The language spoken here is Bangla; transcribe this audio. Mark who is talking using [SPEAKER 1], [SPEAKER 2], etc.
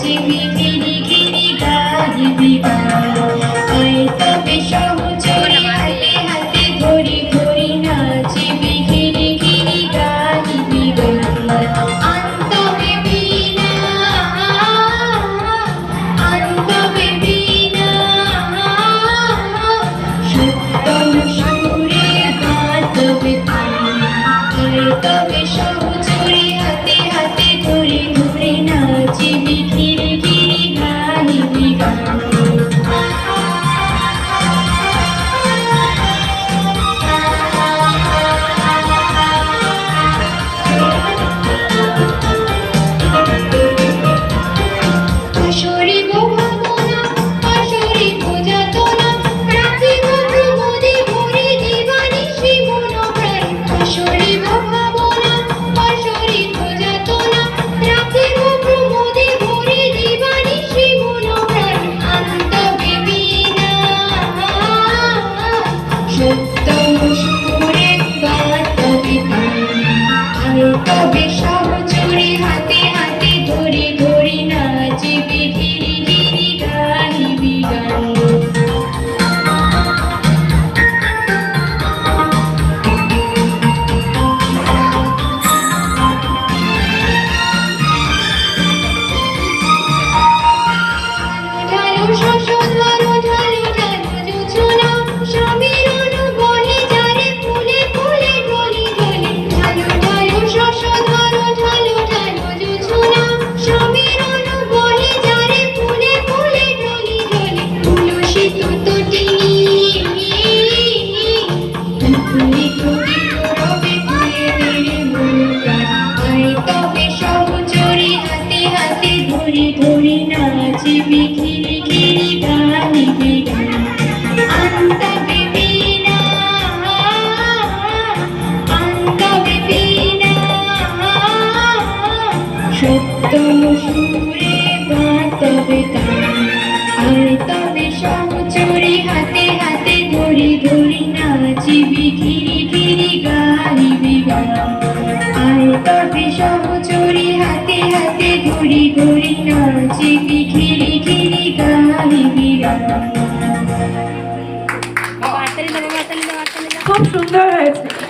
[SPEAKER 1] নাচিবি ঘিরি ঘিরি গাহিবি গান। আয় তবে সহচরে হাতে হাতে ধরি ধরি নাচিবি ঘিরি ঘিরি গাহিবি গান। আন্তবে বীণা আন্তবে বীণা সপ্তম সুরে গাতবে তান। আয় তবে সহচরে হাতে হাতে ধরি ধরি নাচিবি ঘিরি ঘিরি গাহিবি গান। তবে সহচরে হাতে হাতে ধরি ধরি নাচিবি ঘিরি ঘিরি গাহিবি গান। ঢালো শোষণ ধরো ঢালো ঢালো জোছনা স্বামীর অনুবহে যারে ফুলে ফুলে ঢলি ঢলি। ঢালো ঢালো শোষণ ধরো ঢালো ঢালো জোছনা স্বামীর অনুবহে যারে ফুলে ফুলে ঢলি ঢলি। তুলসী তুতটিনি তুলি তুলি রবে ফুলে বেড়ে মন প্রাণ। আয় তবে সহচরে হাতে হাতে ধরি ধরি নাচিবি ঘিরি ঘিরি গাহিবি গান। আন্তবে বীণা আন্তবে বীণা সপ্তম সুরে গাতবে তান। আয় তবে সহচরে হাতে হাতে ধরি ধরি নাচিবি ঘিরি ঘিরি গাহিবি গান। আয় তবে সহচরে হাতে হাতে ধরি ধরি নাচিবি ঘিরি ঘিরি গাহিবি গান।
[SPEAKER 2] খুব সুন্দর হয়েছে।